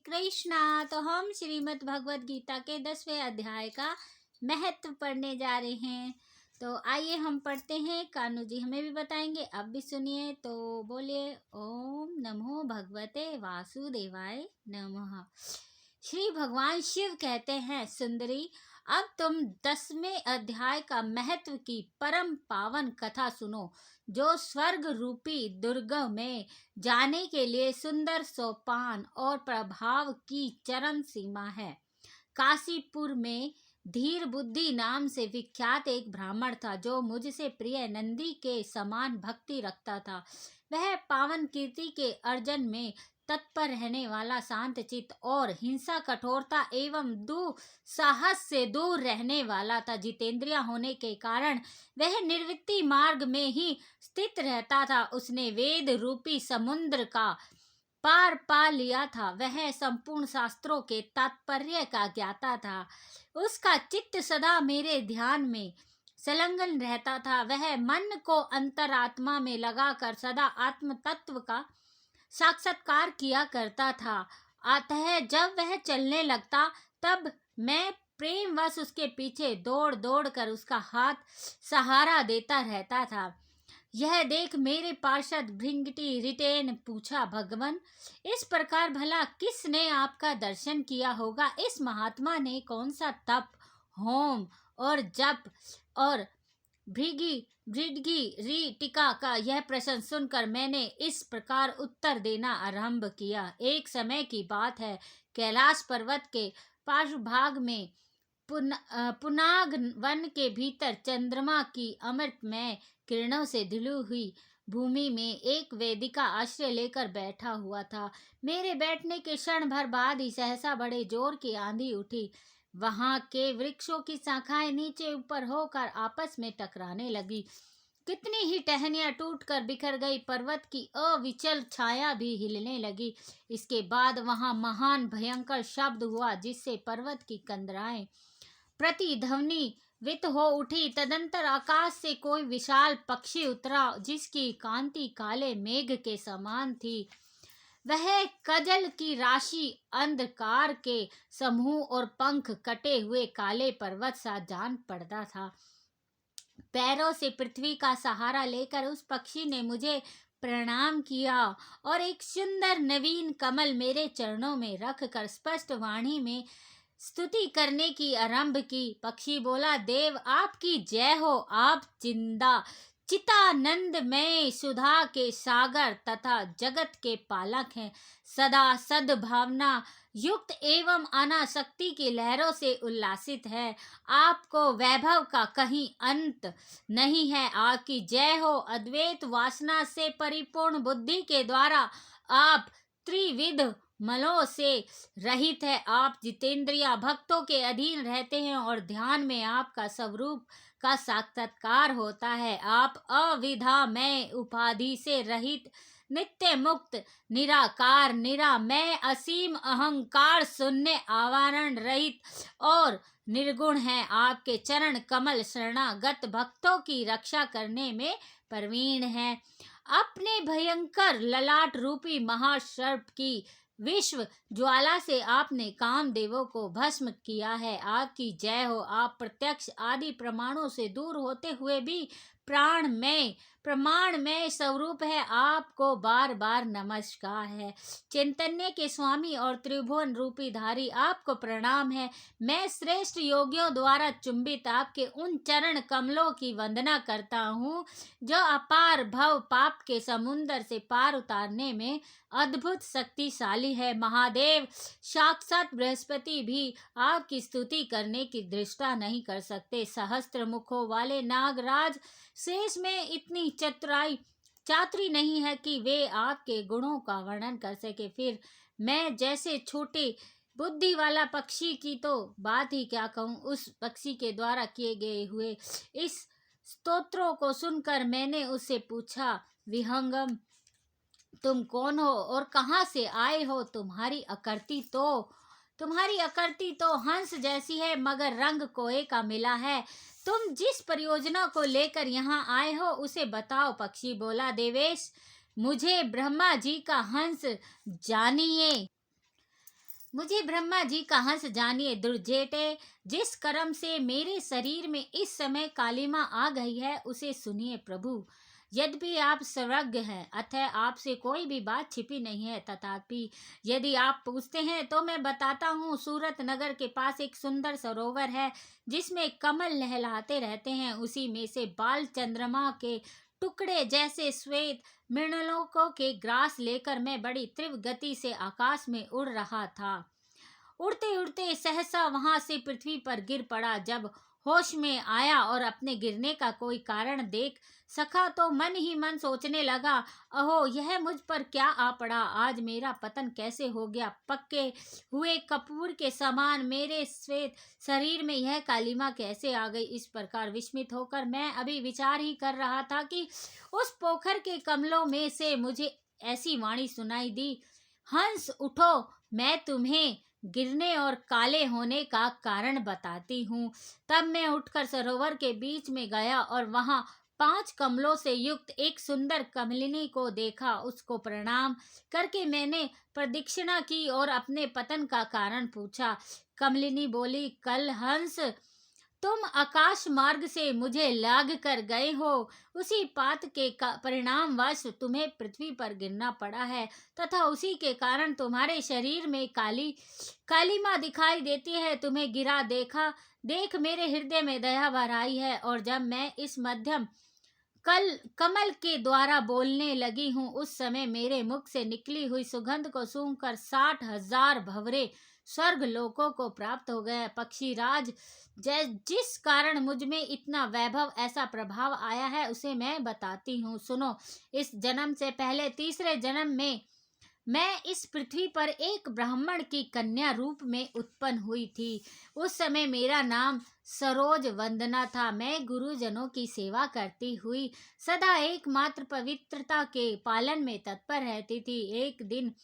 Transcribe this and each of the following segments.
कृष्णा। तो हम श्रीमद् भगवत गीता के 10वें अध्याय का महत्व पढ़ने जा रहे हैं। तो आइए हम पढ़ते हैं। कान्हू जी हमें भी बताएंगे, अब भी सुनिए। तो बोलिए ओम नमो भगवते वासुदेवाय नमः। श्री भगवान शिव कहते हैं, सुंदरी अब तुम 10वें अध्याय का महत्व की परम पावन कथा सुनो, जो स्वर्ग रूपी दुर्ग में जाने के लिए सुंदर सोपान और प्रभाव की चरम सीमा है। काशीपुर में धीर बुद्धि नाम से विख्यात एक ब्राह्मण था, जो मुझसे प्रिय नंदी के समान भक्ति रखता था। वह पावन कीर्ति के अर्जन में तत्पर रहने वाला, शांत चित्त और हिंसा कठोरता एवं दुस्साहस से दूर रहने वाला था। जितेंद्रिय होने के कारण वह निर्वृत्ति मार्ग में ही स्थित रहता था। उसने वेद रूपी समुद्र का पार पा लिया था। वह संपूर्ण शास्त्रों के तात्पर्य का ज्ञाता था। उसका चित्त सदा मेरे ध्यान में संलग्न रहता था। वह मन को अंतरात्मा में लगाकर सदा आत्म तत्व का साक्षात्कार किया करता था। अतः जब वह चलने लगता, तब मैं प्रेमवश उसके पीछे दौड़ दौड़ कर उसका हाथ सहारा देता रहता था। यह देख मेरे पार्षद भृंगटी रिटेन पूछा, भगवान इस प्रकार भला किसने आपका दर्शन किया होगा? इस महात्मा ने कौन सा तप, होम और जप और भृगी भृडगी री टीका का? यह प्रश्न सुनकर मैंने इस प्रकार उत्तर देना आरंभ किया। एक समय की बात है, कैलाश पर्वत के पार्श्वभाग में पुनाग वन के भीतर चंद्रमा की अमृतमय किरणों से ढली हुई भूमि में एक वेदिका आश्रय लेकर बैठा हुआ था। मेरे बैठने के क्षण भर बाद ही सहसा बड़े जोर की आंधी उठी। वहां के वृक्षों की शाखाएं नीचे ऊपर होकर आपस में टकराने लगी। कितनी ही टहनियां टूटकर बिखर गई। पर्वत की अविचल छाया भी हिलने लगी। इसके बाद वहां महान भयंकर शब्द हुआ, जिससे पर्वत की कंदराएं प्रतिध्वनित हो उठी। तदंतर आकाश से कोई विशाल पक्षी उतरा, जिसकी कांति काले मेघ के समान थी। वह कजल की राशि, अंधकार के समूह और पंख कटे हुए काले पर्वत सा जान पड़ता था। पैरों से पृथ्वी का सहारा लेकर उस पक्षी ने मुझे प्रणाम किया और एक सुंदर नवीन कमल मेरे चरणों में रखकर स्पष्ट वाणी में स्तुति करने की आरंभ की। पक्षी बोला, देव आपकी जय हो। आप चितानंद में सुधा के सागर तथा जगत के पालक हैं। सदा सद्भावना युक्त एवं अनासक्ति की लहरों से उल्लासित है। आपको वैभव का कहीं अंत नहीं है। आपकी जय हो। अद्वैत वासना से परिपूर्ण बुद्धि के द्वारा आप त्रिविध मलों से रहित है। आप जितेंद्रिय भक्तों के अधीन रहते हैं और ध्यान में आपका स्वरूप का साक्षात्कार होता है। आप अविद्यामय उपाधि से रहित, नित्य मुक्त, निराकार, निरामय, असीम अहंकार शून्य, आवरण रहित और निर्गुण है। आपके चरण कमल शरणागत भक्तों की रक्षा करने में प्रवीण है। अपने भयंकर ललाट रूपी महासर्प की विश्व ज्वाला से आपने कामदेवों को भस्म किया है। आपकी जय हो। आप प्रत्यक्ष आदि प्रमाणों से दूर होते हुए भी प्रमाण में स्वरूप है। आपको बार बार नमस्कार है। चैतन्य के स्वामी और त्रिभुवन रूपी धारी, आपको प्रणाम है। मैं श्रेष्ठ योगियों द्वारा चुंबित आपके उन चरण कमलों की वंदना करता हूँ, जो अपार भव पाप के समुद्र से पार उतारने में अद्भुत शक्तिशाली है। महादेव साक्षात बृहस्पति भी आपकी स्तुति करने की दृष्टा नहीं कर सकते। सहस्त्र मुखों वाले नागराज शेष में इतनी चातुरी नहीं है कि वे आपके गुणों का वर्णन कर सके। फिर मैं जैसे छोटे बुद्धि वाला पक्षी की तो बात ही क्या कहूँ। उस पक्षी के द्वारा किए गए हुए इस स्तोत्रों को सुनकर मैंने उससे पूछा, विहंगम तुम कौन हो और कहाँ से आए हो? तुम्हारी आकृति तो हंस जैसी है, मगर रंग कोए का मिला है। तुम जिस परियोजना को लेकर यहाँ आए हो उसे बताओ। पक्षी बोला, देवेश मुझे ब्रह्मा जी का हंस जानिए। मुझे ब्रह्मा जी कहाँ से जानिए दुर्जेटे, जिस कर्म से मेरे शरीर में इस समय कालिमा आ गई है उसे सुनिए प्रभु। यद्यपि आप सर्वज्ञ हैं, अतः आपसे कोई भी बात छिपी नहीं है, तथापि यदि आप पूछते हैं तो मैं बताता हूँ। सूरत नगर के पास एक सुंदर सरोवर है जिसमें कमल लहलाते रहते हैं। उसी में से बाल चंद्रमा के टुकड़े जैसे श्वेत मृणलोकों के ग्रास लेकर मैं बड़ी तीव्र गति से आकाश में उड़ रहा था। उड़ते उड़ते सहसा वहां से पृथ्वी पर गिर पड़ा। जब होश में आया और अपने गिरने का कोई कारण देख सका तो मन ही मन सोचने लगा, अहो यह मुझ पर क्या आ पड़ा, आज मेरा पतन कैसे हो गया। पक्के हुए कपूर के समान मेरे श्वेत शरीर में यह कालिमा कैसे आ गई। इस प्रकार विस्मित होकर मैं अभी विचार ही कर रहा था कि उस पोखर के कमलों में से मुझे ऐसी वाणी सुनाई दी, हंस उठो, मैं तुम्हें गिरने और काले होने का कारण बताती हूँ। तब मैं उठकर सरोवर के बीच में गया और वहां 5 कमलों से युक्त एक सुंदर कमलिनी को देखा। उसको प्रणाम करके मैंने प्रदक्षिणा की और अपने पतन का कारण पूछा। कमलिनी बोली, कल हंस तुम आकाश मार्ग से मुझे लाग कर गए हो, उसी पात के परिणामवश तुम्हें पृथ्वी पर गिरना पड़ा है तथा उसी के कारण तुम्हारे शरीर में कालीमा दिखाई देती है। तुम्हें गिरा देखा देख मेरे हृदय में दया भर आई है, और जब मैं इस मध्यम कमल के द्वारा बोलने लगी हूँ उस समय मेरे मुख से निकली हुई सुगंध को सूंघकर 60,000 भंवरे स्वर्ग लोकों को प्राप्त हो गए। पक्षी राज, जिस कारण मुझ में इतना वैभव ऐसा प्रभाव आया है उसे मैं बताती हूँ, सुनो। इस जन्म से पहले तीसरे जन्म में मैं इस पृथ्वी पर एक ब्राह्मण की कन्या रूप में उत्पन्न हुई थी। उस समय मेरा नाम सरोज वंदना था। मैं गुरुजनों की सेवा करती हुई सदा एकमात्र पवित्रता के पालन में तत्पर रहती थी। एक दिन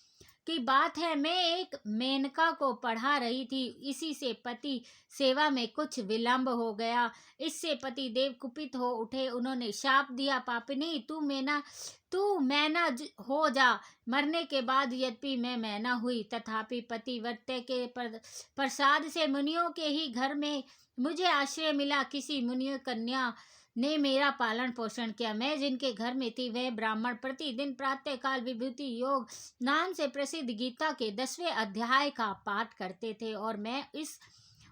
की बात है, मैं एक मेनका को पढ़ा रही थी। इसी से पति सेवा में कुछ विलंब हो गया। इससे पति देव कुपित हो उठे। उन्होंने शाप दिया, पापिनी तू मैना हो जा। मरने के बाद यद्यपि मैं मैना हुई तथापि पतिव्रत्य के प्रसाद से मुनियों के ही घर में मुझे आश्रय मिला। किसी मुनि कन्या ने मेरा पालन पोषण किया। मैं जिनके घर में थी वह ब्राह्मण प्रतिदिन प्रातः काल विभूति योग नाम से प्रसिद्ध गीता के 10वें अध्याय का पाठ करते थे और मैं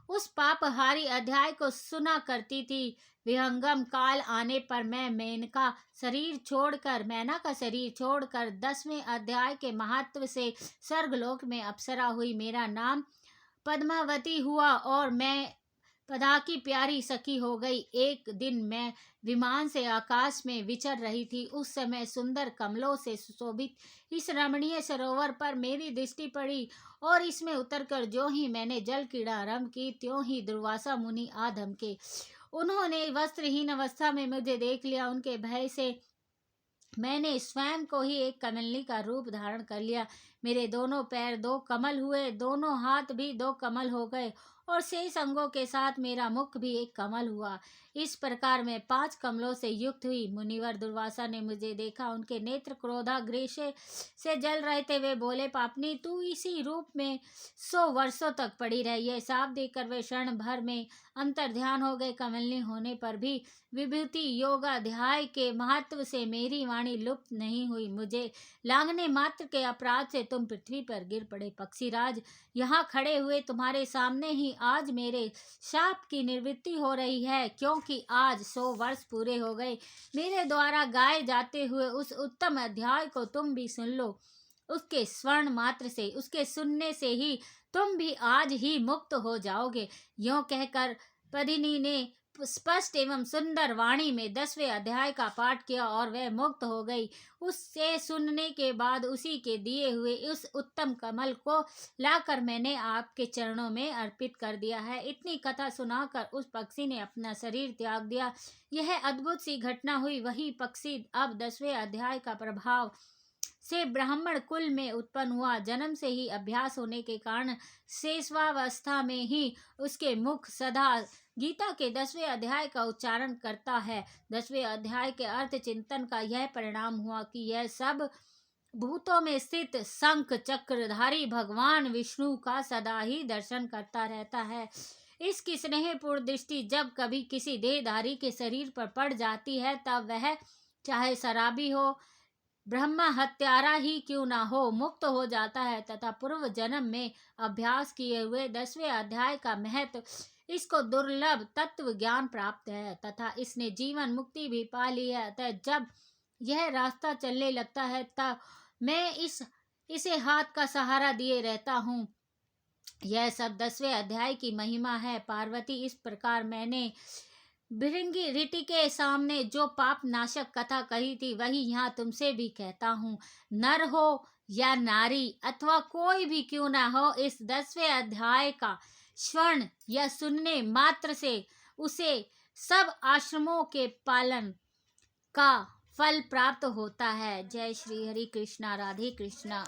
उस पापहारी अध्याय को सुना करती थी। विहंगम काल आने पर मैं मैना का शरीर छोड़कर 10वें अध्याय के महत्व से स्वर्गलोक में अप्सरा हुई। मेरा नाम पद्मावती हुआ और मैं पदा की प्यारी सखी हो गई। एक दिन मैं विमान से आकाश में विचर रही थी। उस समय सुंदर कमलों से सुशोभित इस रमणीय सरोवर पर मेरी दृष्टि पड़ी और इसमें उतरकर जो ही मैंने जल क्रीड़ा आरंभ की त्यों ही दुर्वासा मुनि आ धमके। उन्होंने वस्त्रहीन अवस्था में मुझे देख लिया। उनके भय से मैंने स्वयं को ही एक कमलिनी का रूप धारण कर लिया। मेरे दोनों पैर 2 कमल हुए, दोनों हाथ भी 2 कमल हो गए और शेष अंगों के साथ मेरा मुख भी एक कमल हुआ। इस प्रकार मैं 5 कमलों से युक्त हुई। मुनिवर दुर्वासा ने मुझे देखा। उनके नेत्र क्रोधाग्नि से जल रहे थे। वे बोले, पापनी तू इसी रूप में 100 वर्षों तक पड़ी रही है। साफ देकर वे क्षण भर में अंतर ध्यान हो गए। कमलिनी होने पर भी विभूति योगाध्याय के महत्व से मेरी वाणी लुप्त नहीं हुई। मुझे लांघने मात्र के अपराध से तुम पृथ्वी पर गिर पड़े। पक्षीराज, यहाँ खड़े हुए तुम्हारे सामने ही आज मेरे शाप की निवृत्ति हो रही है, क्योंकि आज 100 वर्ष पूरे हो गए। मेरे द्वारा गाए जाते हुए उस उत्तम अध्याय को तुम भी सुन लो। उसके स्वर्ण मात्र से, उसके सुनने से ही तुम भी आज ही मुक्त हो जाओगे। यों कहकर पदिनी ने स्पष्ट एवं सुंदर वाणी में 10वें अध्याय का पाठ किया और वह मुक्त हो गई। उससे सुनने के बाद उसी के दिए हुए उस उत्तम कमल को लाकर मैंने आपके चरणों में अर्पित कर दिया है। इतनी कथा सुनाकर उस पक्षी ने अपना शरीर त्याग दिया। यह अद्भुत सी घटना हुई। वही पक्षी अब 10वें अध्याय का प्रभाव से ब्राह्मण कुल में उत्पन्न हुआ। जन्म से ही अभ्यास होने के कारण शेषवावस्था में ही उसके मुख सदा गीता के 10वें अध्याय का उच्चारण करता है। 10वें अध्याय के अर्थ चिंतन का यह परिणाम हुआ कि यह सब भूतों में स्थित शंख चक्रधारी भगवान विष्णु का सदा ही दर्शन करता रहता है। इसकी स्नेहपूर्ण दृष्टि जब कभी किसी देहधारी के शरीर पर पड़ जाती है, तब वह चाहे शराबी हो, ब्रह्म हत्यारा ही क्यों ना हो, मुक्त हो जाता है तथा पूर्व जन्म में अभ्यास किए हुए 10वें अध्याय का महत्व, इसको दुर्लभ तत्व ज्ञान प्राप्त है तथा इसने जीवन मुक्ति भी पा ली है। अतः जब यह रास्ता चलने लगता है, तब मैं इसे हाथ का सहारा दिए रहता हूँ। यह सब 10वें अध्याय की महिमा है। पार्वती, इस प्रकार मैंने भृंगी ऋषि के सामने जो पाप नाशक कथा कही थी, वही यहाँ तुमसे भी कहता हूँ। नर हो या नारी अथवा कोई भी क्यों ना हो, इस 10वें अध्याय का श्रवण या सुनने मात्र से उसे सब आश्रमों के पालन का फल प्राप्त होता है। जय श्री हरि कृष्णा, राधे कृष्णा।